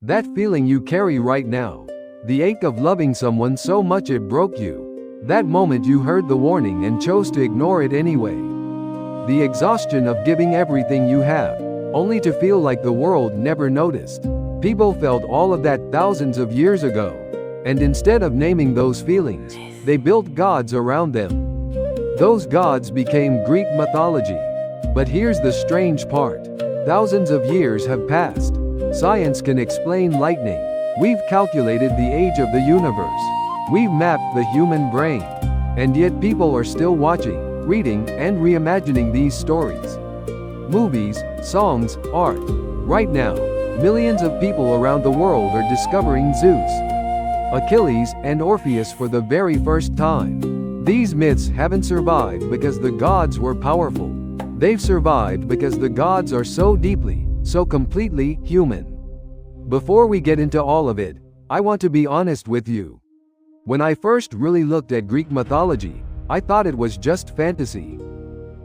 That feeling you carry right now. The ache of loving someone so much it broke you. That moment you heard the warning and chose to ignore it anyway. The exhaustion of giving everything you have, only to feel like the world never noticed. People felt all of that thousands of years ago. And instead of naming those feelings, they built gods around them. Those gods became Greek mythology. But here's the strange part. Thousands of years have passed. Science can explain lightning. We've calculated the age of the universe. We've mapped the human brain. And yet people are still watching, reading, and reimagining these stories. Movies, songs, art. Right now, millions of people around the world are discovering Zeus, Achilles, and Orpheus for the very first time. These myths haven't survived because the gods were powerful. They've survived because the gods are so deeply, so completely human. Before we get into all of it, I want to be honest with you. When I first really looked at Greek mythology, I thought it was just fantasy.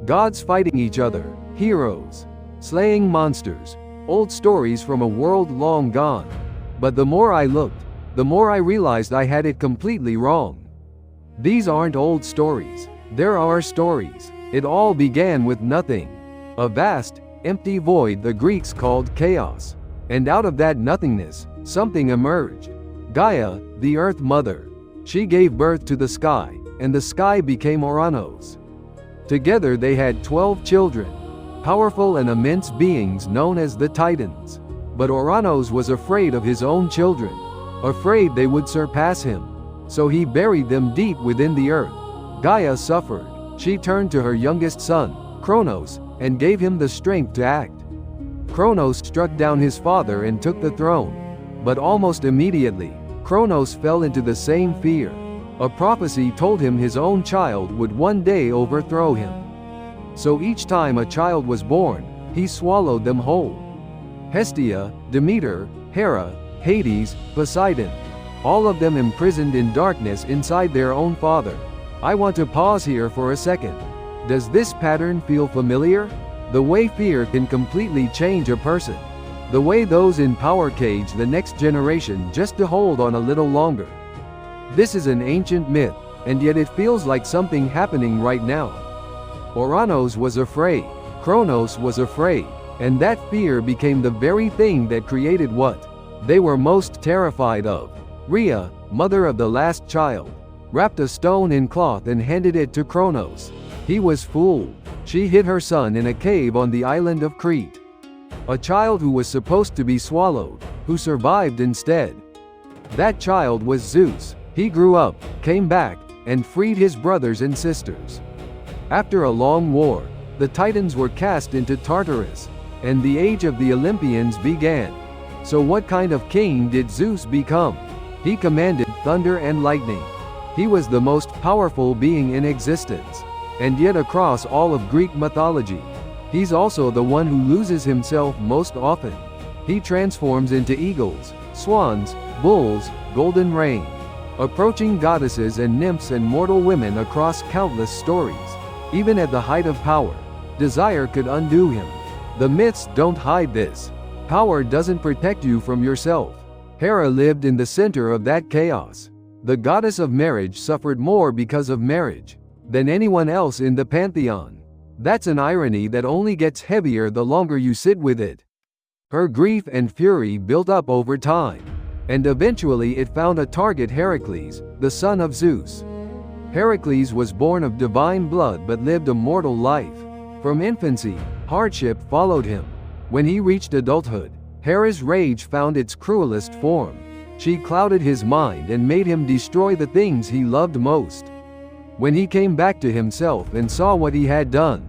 Gods fighting each other, heroes, slaying monsters, old stories from a world long gone. But the more I looked, the more I realized I had it completely wrong. These aren't old stories. They're our stories. It all began with nothing. A vast, empty void the Greeks called chaos. And out of that nothingness, something emerged. Gaia, the Earth Mother. She gave birth to the sky, and the sky became Kronos. Together they had 12 children, powerful and immense beings known as the Titans. But Kronos was afraid of his own children, afraid they would surpass him. So he buried them deep within the earth. Gaia suffered. She turned to her youngest son, Kronos, and gave him the strength to act. Kronos struck down his father and took the throne. But almost immediately, Kronos fell into the same fear. A prophecy told him his own child would one day overthrow him. So each time a child was born, he swallowed them whole. Hestia, Demeter, Hera, Hades, Poseidon, all of them imprisoned in darkness inside their own father. I want to pause here for a second. Does this pattern feel familiar? The way fear can completely change a person. The way those in power cage the next generation just to hold on a little longer. This is an ancient myth, and yet it feels like something happening right now. Kronos was afraid. Kronos was afraid. And that fear became the very thing that created what they were most terrified of. Rhea, mother of the last child, wrapped a stone in cloth and handed it to Kronos. He was fooled. She hid her son in a cave on the island of Crete. A child who was supposed to be swallowed, who survived instead. That child was Zeus. He grew up, came back, and freed his brothers and sisters. After a long war, the Titans were cast into Tartarus, and the age of the Olympians began. So what kind of king did Zeus become? He commanded thunder and lightning. He was the most powerful being in existence. And yet across all of Greek mythology, he's also the one who loses himself most often. He transforms into eagles, swans, bulls, golden rain, approaching goddesses and nymphs and mortal women across countless stories. Even at the height of power, desire could undo him. The myths don't hide this. Power doesn't protect you from yourself. Hera lived in the center of that chaos. The goddess of marriage suffered more because of marriage than anyone else in the pantheon. That's an irony that only gets heavier the longer you sit with it. Her grief and fury built up over time, and eventually it found a target: Heracles, the son of Zeus. Heracles was born of divine blood but lived a mortal life. From infancy, hardship followed him. When he reached adulthood, Hera's rage found its cruelest form. She clouded his mind and made him destroy the things he loved most. When he came back to himself and saw what he had done,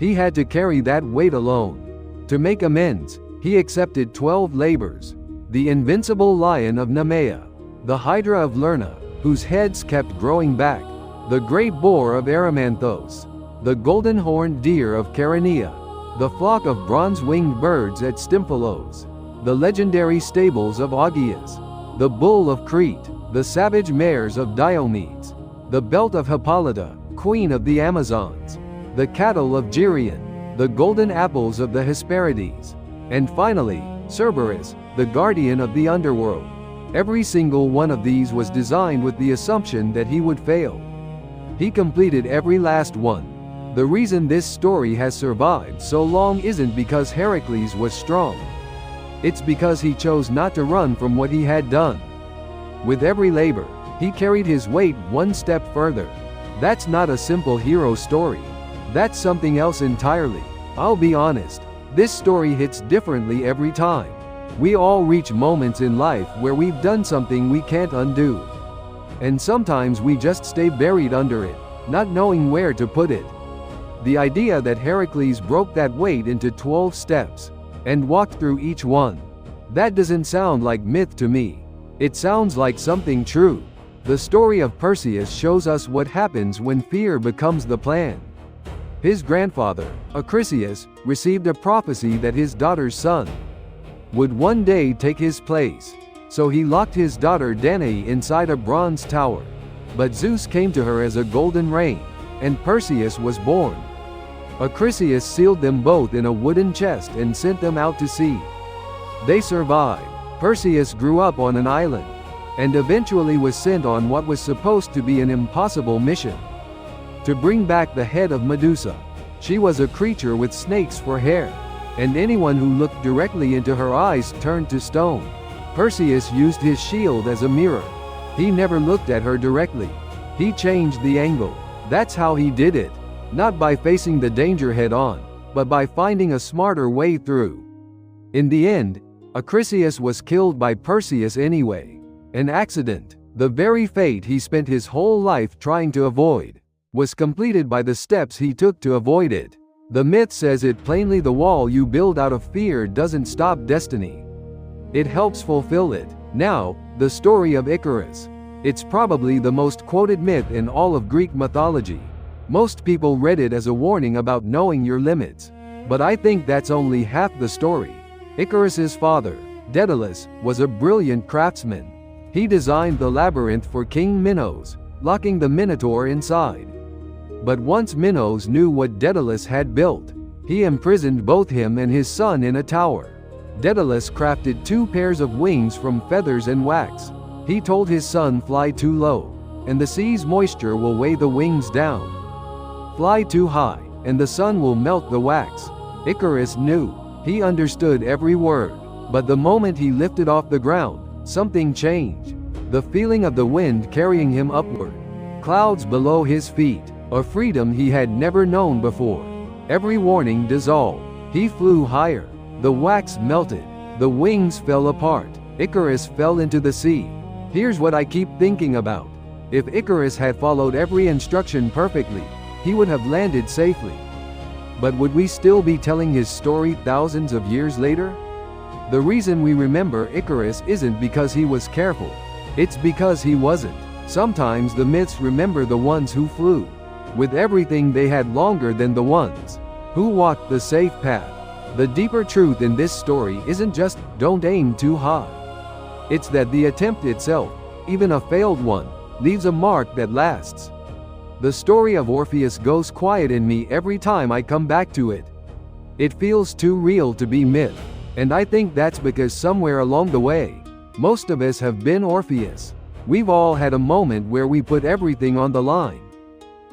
he had to carry that weight alone. To make amends, he accepted 12 labors. The invincible lion of Nemea, the hydra of Lerna, whose heads kept growing back, the great boar of Erymanthos, the golden-horned deer of Chaeronea, the flock of bronze-winged birds at Stymphalos, the legendary stables of Augeas, the bull of Crete, the savage mares of Diomedes, the belt of Hippolyta, queen of the Amazons, the cattle of Geryon, the golden apples of the Hesperides, and finally, Cerberus, the guardian of the underworld. Every single one of these was designed with the assumption that he would fail. He completed every last one. The reason this story has survived so long isn't because Heracles was strong. It's because he chose not to run from what he had done. With every labor, he carried his weight one step further. That's not a simple hero story. That's something else entirely. I'll be honest, this story hits differently every time. We all reach moments in life where we've done something we can't undo. And sometimes we just stay buried under it, not knowing where to put it. The idea that Heracles broke that weight into 12 steps and walked through each one, that doesn't sound like myth to me. It sounds like something true. The story of Perseus shows us what happens when fear becomes the plan. His grandfather, Achilles, received a prophecy that his daughter's son would one day take his place. So he locked his daughter Danae inside a bronze tower. But Zeus came to her as a golden rain, and Perseus was born. Achilles sealed them both in a wooden chest and sent them out to sea. They survived. Perseus grew up on an island, and eventually was sent on what was supposed to be an impossible mission: to bring back the head of Medusa. She was a creature with snakes for hair, and anyone who looked directly into her eyes turned to stone. Perseus used his shield as a mirror. He never looked at her directly. He changed the angle. That's how he did it. Not by facing the danger head on, but by finding a smarter way through. In the end, Achilles was killed by Perseus anyway. An accident. The very fate he spent his whole life trying to avoid was completed by the steps he took to avoid it. The myth says it plainly: the wall you build out of fear doesn't stop destiny. It helps fulfill it. Now, the story of Icarus. It's probably the most quoted myth in all of Greek mythology. Most people read it as a warning about knowing your limits. But I think that's only half the story. Icarus's father, Daedalus, was a brilliant craftsman. He designed the labyrinth for King Minos, locking the Minotaur inside. But once Minos knew what Daedalus had built, he imprisoned both him and his son in a tower. Daedalus crafted 2 pairs of wings from feathers and wax. He told his son, fly too low, and the sea's moisture will weigh the wings down. Fly too high, and the sun will melt the wax. Icarus knew. He understood every word. But the moment he lifted off the ground, something changed. The feeling of the wind carrying him upward. Clouds below his feet. A freedom he had never known before. Every warning dissolved. He flew higher. The wax melted. The wings fell apart. Icarus fell into the sea. Here's what I keep thinking about. If Icarus had followed every instruction perfectly, he would have landed safely. But would we still be telling his story thousands of years later? The reason we remember Icarus isn't because he was careful. It's because he wasn't. Sometimes the myths remember the ones who flew with everything they had longer than the ones who walked the safe path. The deeper truth in this story isn't just, don't aim too high. It's that the attempt itself, even a failed one, leaves a mark that lasts. The story of Orpheus goes quiet in me every time I come back to it. It feels too real to be myth. And I think that's because somewhere along the way, most of us have been Orpheus. We've all had a moment where we put everything on the line,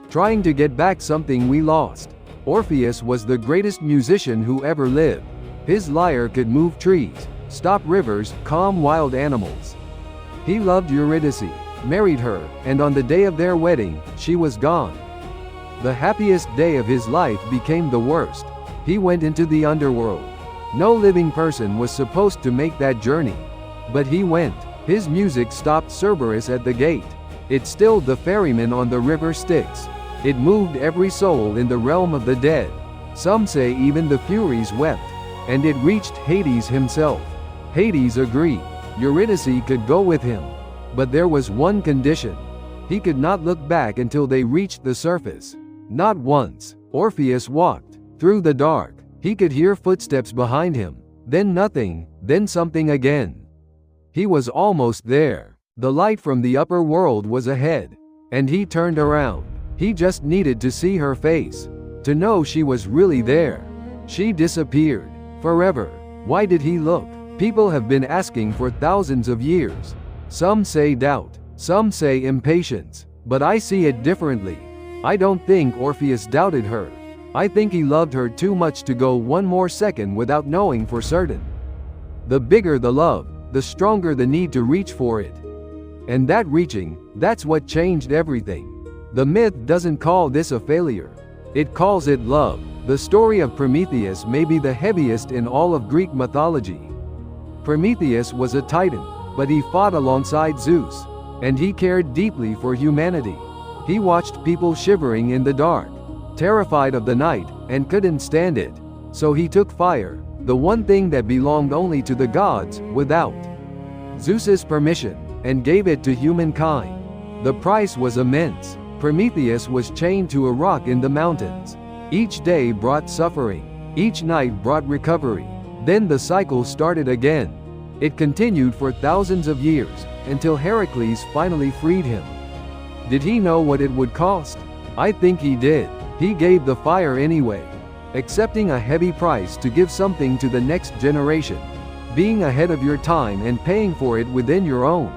trying to get back something we lost. Orpheus was the greatest musician who ever lived. His lyre could move trees, stop rivers, calm wild animals. He loved Eurydice, married her, and on the day of their wedding, she was gone. The happiest day of his life became the worst. He went into the underworld. No living person was supposed to make that journey. But he went. His music stopped Cerberus at the gate. It stilled the ferryman on the river Styx. It moved every soul in the realm of the dead. Some say even the Furies wept. And it reached Hades himself. Hades agreed. Eurydice could go with him. But there was one condition. He could not look back until they reached the surface. Not once. Orpheus walked through the dark. He could hear footsteps behind him. Then nothing. Then something again. He was almost there. The light from the upper world was ahead. And he turned around. He just needed to see her face, to know she was really there. She disappeared. Forever. Why did he look? People have been asking for thousands of years. Some say doubt, some say impatience, but I see it differently. I don't think Orpheus doubted her. I think he loved her too much to go one more second without knowing for certain. The bigger the love, the stronger the need to reach for it. And that reaching, that's what changed everything. The myth doesn't call this a failure. It calls it love. The story of Prometheus may be the heaviest in all of Greek mythology. Prometheus was a titan, but he fought alongside Zeus, and he cared deeply for humanity. He watched people shivering in the dark, terrified of the night, and couldn't stand it. So he took fire, the one thing that belonged only to the gods, without Zeus's permission, and gave it to humankind. The price was immense. Prometheus was chained to a rock in the mountains. Each day brought suffering. Each night brought recovery. Then the cycle started again. It continued for thousands of years, until Heracles finally freed him. Did he know what it would cost? I think he did. He gave the fire anyway, accepting a heavy price to give something to the next generation, being ahead of your time and paying for it within your own.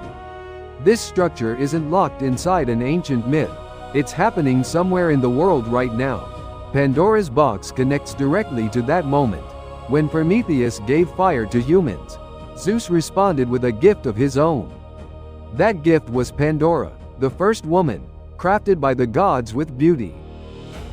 This structure isn't locked inside an ancient myth. It's happening somewhere in the world right now. Pandora's box connects directly to that moment. When Prometheus gave fire to humans, Zeus responded with a gift of his own. That gift was Pandora, the first woman, crafted by the gods with beauty,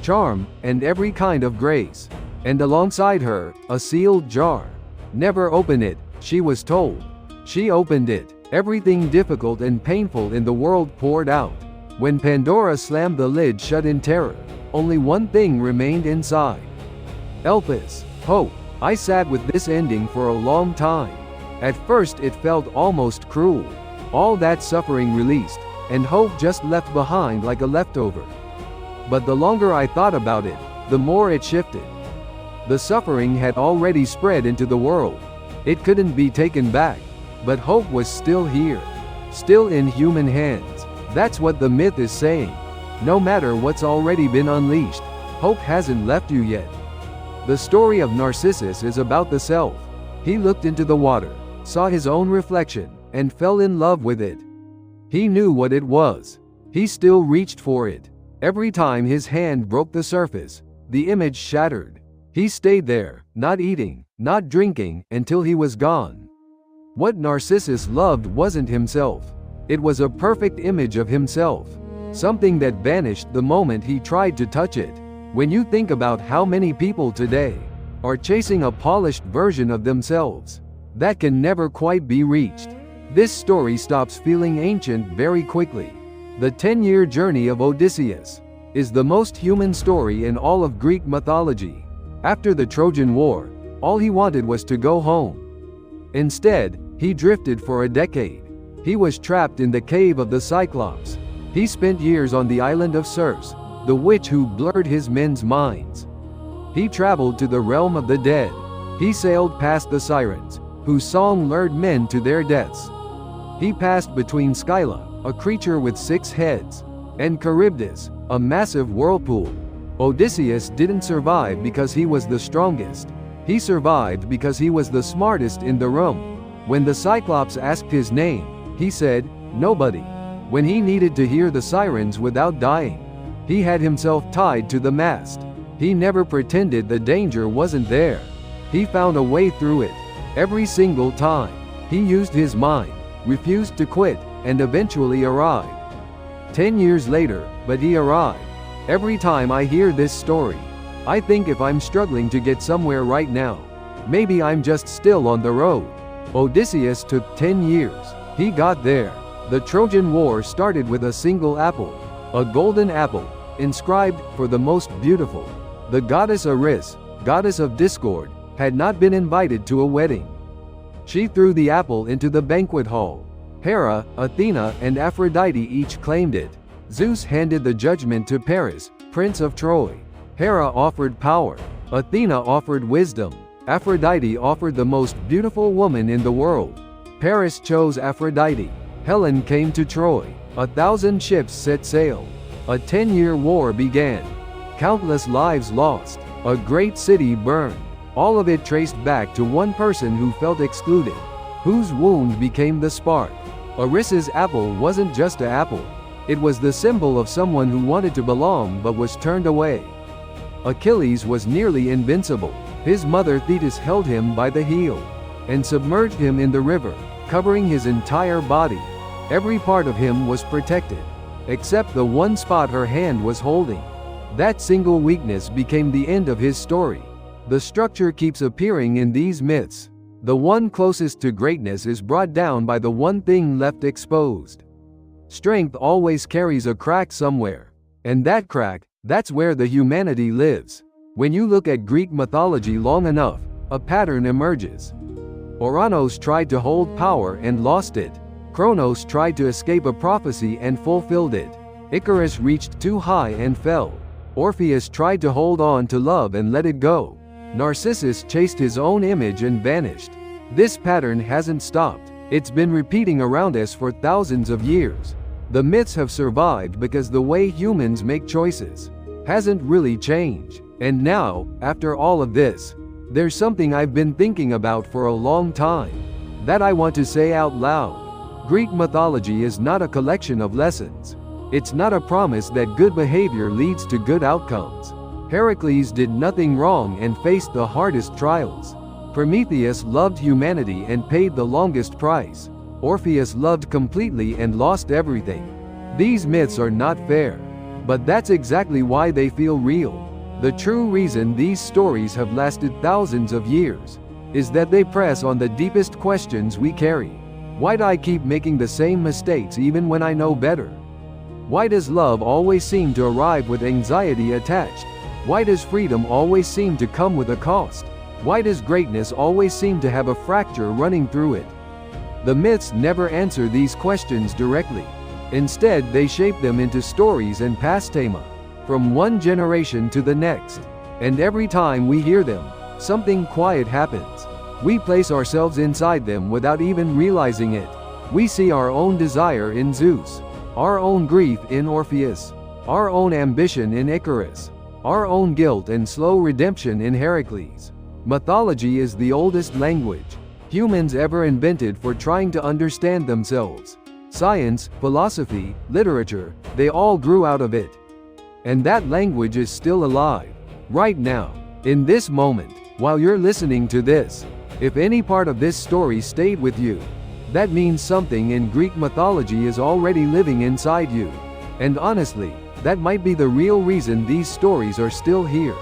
charm, and every kind of grace. And alongside her, a sealed jar. Never open it, she was told. She opened it. Everything difficult and painful in the world poured out. When Pandora slammed the lid shut in terror, only one thing remained inside. Elpis, hope. I sat with this ending for a long time. At first it felt almost cruel. All that suffering released, and hope just left behind like a leftover. But the longer I thought about it, the more it shifted. The suffering had already spread into the world. It couldn't be taken back. But hope was still here. Still in human hands. That's what the myth is saying. No matter what's already been unleashed, hope hasn't left you yet. The story of Narcissus is about the self. He looked into the water, saw his own reflection, and fell in love with it. He knew what it was. He still reached for it. Every time his hand broke the surface, the image shattered. He stayed there, not eating, not drinking, until he was gone. What Narcissus loved wasn't himself. It was a perfect image of himself. Something that vanished the moment he tried to touch it. When you think about how many people today are chasing a polished version of themselves that can never quite be reached, this story stops feeling ancient very quickly. The 10-year journey of Odysseus is the most human story in all of Greek mythology. After the Trojan War, all he wanted was to go home. Instead, he drifted for a decade. He was trapped in the cave of the Cyclops. He spent years on the island of Circe, the witch who blurred his men's minds. He traveled to the realm of the dead. He sailed past the sirens, whose song lured men to their deaths. He passed between Scylla, a creature with 6 heads, and Charybdis, a massive whirlpool. Odysseus didn't survive because he was the strongest. He survived because he was the smartest in the room. When the Cyclops asked his name, he said, "Nobody." When he needed to hear the sirens without dying, he had himself tied to the mast. He never pretended the danger wasn't there. He found a way through it. Every single time, he used his mind, refused to quit, and eventually arrived. 10 years later, but he arrived. Every time I hear this story, I think if I'm struggling to get somewhere right now, maybe I'm just still on the road. Odysseus took 10 years. He got there. The Trojan War started with a single apple, a golden apple, inscribed, "For the most beautiful." The goddess Eris, goddess of discord, had not been invited to a wedding. She threw the apple into the banquet hall. Hera, Athena, and Aphrodite each claimed it. Zeus handed the judgment to Paris, prince of Troy. Hera offered power. Athena offered wisdom. Aphrodite offered the most beautiful woman in the world. Paris chose Aphrodite. Helen came to Troy. 1,000 ships set sail. A 10-year war began. Countless lives lost. A great city burned. All of it traced back to one person who felt excluded, whose wound became the spark. Eris's apple wasn't just an apple. It was the symbol of someone who wanted to belong but was turned away. Achilles was nearly invincible. His mother Thetis held him by the heel and submerged him in the river, covering his entire body. Every part of him was protected, except the one spot her hand was holding. That single weakness became the end of his story. The structure keeps appearing in these myths. The one closest to greatness is brought down by the one thing left exposed. Strength always carries a crack somewhere. And that crack, that's where the humanity lives. When you look at Greek mythology long enough, a pattern emerges. Orpheus tried to hold power and lost it. Kronos tried to escape a prophecy and fulfilled it. Icarus reached too high and fell. Orpheus tried to hold on to love and let it go. Narcissus chased his own image and vanished. This pattern hasn't stopped. It's been repeating around us for thousands of years. The myths have survived because the way humans make choices hasn't really changed. And now, after all of this, there's something I've been thinking about for a long time that I want to say out loud. Greek mythology is not a collection of lessons. It's not a promise that good behavior leads to good outcomes. Heracles did nothing wrong and faced the hardest trials. Prometheus loved humanity and paid the longest price. Orpheus loved completely and lost everything. These myths are not fair, but that's exactly why they feel real. The true reason these stories have lasted thousands of years is that they press on the deepest questions we carry. Why do I keep making the same mistakes even when I know better? Why does love always seem to arrive with anxiety attached? Why does freedom always seem to come with a cost? Why does greatness always seem to have a fracture running through it? The myths never answer these questions directly. Instead, they shape them into stories and pastema, from one generation to the next. And every time we hear them, something quiet happens. We place ourselves inside them without even realizing it. We see our own desire in Zeus, our own grief in Orpheus, our own ambition in Icarus, our own guilt and slow redemption in Heracles. Mythology is the oldest language humans ever invented for trying to understand themselves. Science, philosophy, literature, they all grew out of it. And that language is still alive, right now, in this moment, while you're listening to this. If any part of this story stayed with you, that means something in Greek mythology is already living inside you. And honestly, that might be the real reason these stories are still here.